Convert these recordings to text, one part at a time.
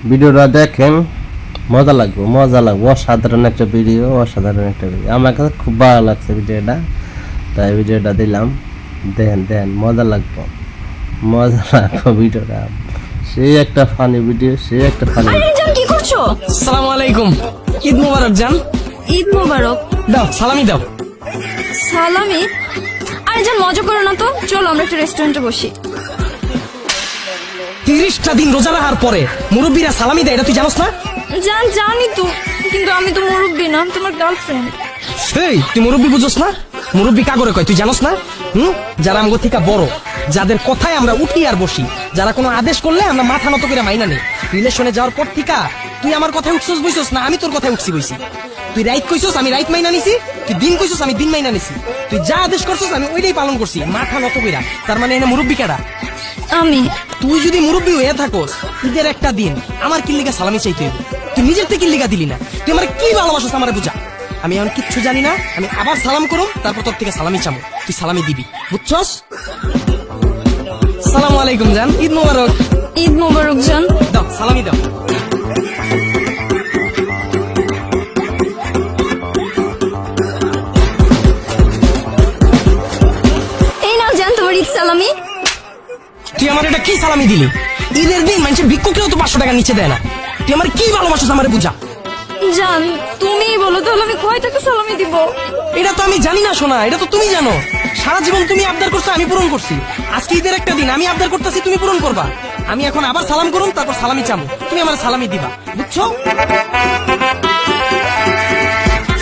ভিডিওটা দেখেন, মজা লাগবে অসাধারণ একটা ভিডিও আমার কাছে খুব ভালো লাগছে ভিডিওটা, তাই ভিডিওটা দিলাম। দেন মজা লাগবে ভিডিওটা। সেই একটা ফানি ভিডিও। জান কি করছো? আসসালামু আলাইকুম, ঈদ মোবারক জান। ঈদ মোবারক। দাও সালামি দাও। সালামি? আরে জান মজা করো না তো, চলো আমরা একটা রেস্টুরেন্টে বসি। 30টা দিন রোজা রাখার পরে মুরব্বীরা সালামি দেয়, এটা তুই জানোস না? জান জানি তো, কিন্তু আমি তো মুরব্বি না, তোমার গার্লফ্রেন্ড। এই তুই মুরব্বী বুঝোস না? মুরব্বী কাগরে কয় তুই জানোস না? যারা আমগো থেকে বড়, যাদের কথায় আমরা উঠি আর বসি, যারা কোনো আদেশ করলে আমরা মাথা নত করে মাইনা নেই। রিলেশনে যাওয়ার পর থেকে তুই আমার কথায় উঠছস বইছস না, আমি তোর কথায় উঠছি বইছি। তুই রাইট কইছস, আমি রাইট মাইনা নিছি। তুই দিন কইছস, আমি দিন মাইনা নিছি। তুই যা আদেশ করছস আমি ওইটাই পালন করছি, মাথা নত কইরা। তার মানে এনে মুরব্বী কেডা? আমি। তুই যদি মুরব্বী হয়ে থাকোস, ঈদের একটা দিন আমার কিল্লিগা সালামি চাইতে হইব। তুই নিজের থেকে কিল্লিগা দিলি না। তুই আমার কি ভালোবাসোস আমার বুঝা। আমি এখন কিচ্ছু জানি না, আমি আবার সালাম করুম, তারপর তোর থেকে সালামি চামো। তুই সালামি দিবি, বুঝছস? সালামু আলাইকুম জান, ঈদ মোবারক। ঈদ মোবারক জান। দাও সালামি দাও। এই নাও জান তোমার ঈদ সালামি। তুই আমার এটা কি সালামি দিলি? ঈদের দিন মানুষের ভিক্ষুকেও তো 500 টাকা নিচে দেয় না। তুই আমার কি ভালোবাসোস আমার বুঝা। জান তুমিই বলো তাহলে আমি কয় টাকা সালামি দিব? এটা তো আমি জানি না সোনা, এটা তো তুমি জানো। সারা জীবন তুমি আবদার করছো, আমি পূরণ করছি। আজকে ঈদের একটা দিন আমি আবদার করতেছি, তুমি পূরণ করবা। আমি এখন আবার সালাম করুন, তারপর সালামি চামু, তুমি আমার সালামি দিবা, বুঝছো?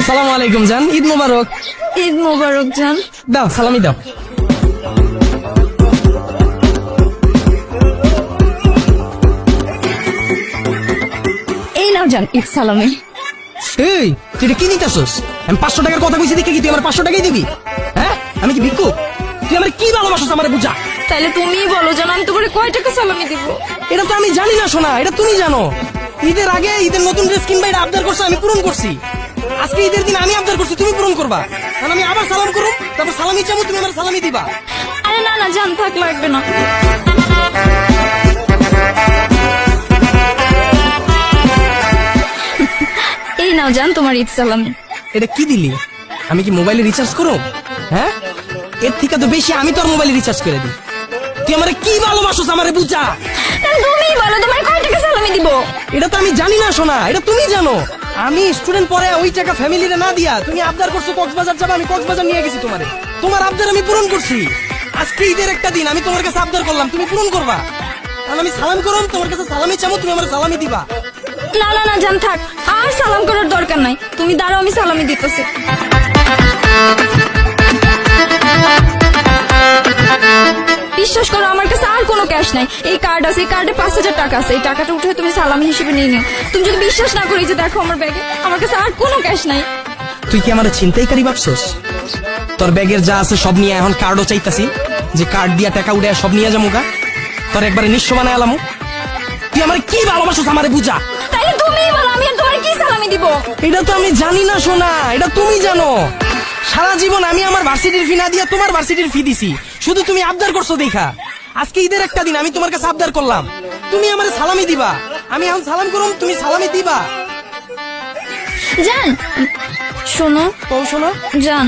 সালামু আলাইকুম জান, ঈদ মোবারক। ঈদ মোবারক জান। দাও সালামি দাও। এই নাও জান ঈদ সালামি। এই তুই এটা কি নিতেছস? আমি 500 টাকার কথা কইছি দেখে কি তুই আমার 500 টাকাই দিবি? হ্যাঁ আমি কি ভিক্ষুক? তুই আমার কি ভালোবাসোস আমার বুঝা। তাহলে তুমিই বলো জান আমি তোমার কয় টাকা সালামি দিব? এটা তো আমি জানি না সোনা, এটা তুমি জানো। ঈদের আগে ঈদের নতুন ড্রেস কিনবা, এটা আবদার করছো, আমি পূরণ করছি। আজকে ঈদের দিন আমি আবদার করছি, তুমি পূরণ করবা। কারণ আমি আবার সালাম করুম, তারপর সালামি চাবো, তুমি আমার সালামি দিবা। আরে না না জান থাক, লাগবে না। এই নাও জান তোমার ঈদ সালামি। এটা কি দিলি? আমি কি মোবাইলে রিচার্জ করো? হ্যাঁ এর থেকে তো বেশি আমি তোর মোবাইলে রিচার্জ করে দিই। তুই আমার কি ভালোবাসোস আমারে বুঝা। তুমিই বলো তোমার কয় টাকা সালামি দিব? এটা তো আমি জানি না সোনা, এটা তুমি জানো। আমি স্টুডেন্ট পরে ওই টাকা ফ্যামিলিরে না দিয়া তুমি আবদার করছো কক্সবাজার যাবা, আমি কক্সবাজার নিয়ে গেছি তোমারে। তোমার আবদার আমি পূরণ করছি। আজকে ঈদের একটা দিন আমি তোমার কাছে আবদার করলাম, তুমি পূরণ করবা। কারণ আমি সালাম করলাম, তোমার কাছে সালামি চাবো, তুমি আমার সালামি দিবা। না না না জান থাক, আর সালাম করার দরকার নাই। তুমি দাঁড়াও, আমি সালামি দিতেছি। বিশ্বাস করো আমার কাছে আর কোনো ক্যাশ নাই। এই কার্ড আছে, এই কার্ডে 5000 টাকা আছে। এই টাকাটা উঠে তুমি সালামি হিসেবে নিয়ে নিও। তুমি যদি বিশ্বাস না করি যে দেখো আমার ব্যাগে, আমার কাছে আর কোনো ক্যাশ নাই। তুই কি আমার ছিনতাইকারী ভাবছস? তোর ব্যাগের যা আছে সব নিয়ে এখন কার্ডও চাইতাছি, যে কার্ড দিয়া টাকা উড়ে সব নিয়ে যাবো গা। তোর একবারে নিঃস্ব বানায় আলামু। তুই আমার কি ভালোবাসোস আমারে বুঝা। তাইলে তুমিই বলো আমি আর তোমার কি সালামি দিব? এটা তো আমি জানি না সোনা, এটা তুমি জানো। সারা জীবন আমি আমার ভার্সিটির ফি না দিয়া তোমার ভার্সিটির ফি দিছি, শুধু তুমি আবদার করছো দেখা। আজকে ঈদের একটা দিন আমি তোমার কাছে আবদার করলাম, তুমি আমার সালামি দিবা। আমি এখন সালাম করুম, তুমি সালামি দিবা। জান শোনো। ও শোনো জান,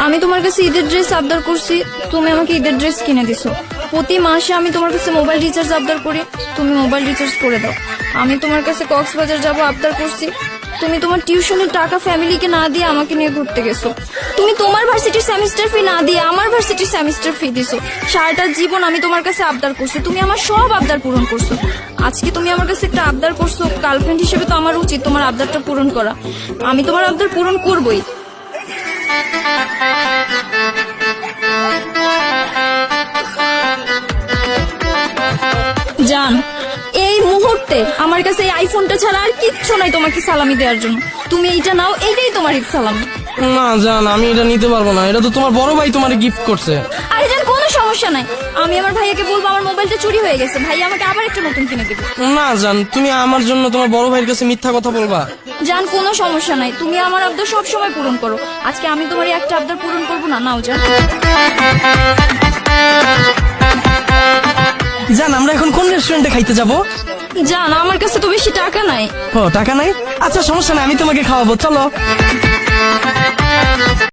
আমি তোমার কাছে ঈদের ড্রেস আবদার করছি, তুমি আমাকে ঈদের ড্রেস কিনে দিছো। প্রতি মাসে আমি তোমার কাছে মোবাইল রিচার্জ আবদার করি, তুমি মোবাইল রিচার্জ করে দাও। আমি তোমার কাছে কক্সবাজার যাব আবদার করছি, তুমি তোমার টিউশনের টাকা ফ্যামিলিকে না দিয়ে আমাকে নিয়ে ঘুরতে গেছো। তুমি তোমার ভার্সিটির সেমিস্টার ফি না দিয়ে আমার ভার্সিটির সেমিস্টার ফি দিছো। সারাটা জীবন আমি তোমার কাছে আবদার করছি, তুমি আমার সব আবদার পূরণ করছো। আজকে তুমি আমার কাছে একটা আবদার করছো, গার্লফ্রেন্ড হিসেবে তো আমার উচিত তোমার আবদারটা পূরণ করা। আমি তোমার আবদার পূরণ করবোই। জান এই মুহূর্তে আমার কাছে এই আইফোনটা ছাড়া আর কিচ্ছু নাই তোমাকে সালামি দেওয়ার জন্য। তুমি এইটা নাও, এইটাই তোমার ঈদ সালামি। না জান, আমি এটা নিতে পারবো না, এটা তো তোমার বড় ভাই তোমারে গিফট করছে। আরে জান কোনো সমস্যা নাই, আমি আমার ভাইয়াকে বলবো আমার মোবাইলটা চুরি হয়ে গেছে, ভাই আমাকে আবার একটা নতুন কিনে দেবে। না জান, তুমি আমার জন্য তোমার বড় ভাইয়ের কাছে মিথ্যা কথা বলবা? জান কোনো সমস্যা নাই, তুমি আমার আবদার সব সময় পূরণ করো। আজকে আমি তোমার এই একটা আবদার পূরণ করবো না। নাও জান। জান আমরা এখন কোন রেস্টুরেন্টে খাইতে যাব? জান আমার কাছে তো বেশি টাকা নাই। ও টাকা নাই, আচ্ছা সমস্যা নাই, আমি তোমাকে খাওয়াবো, চলো।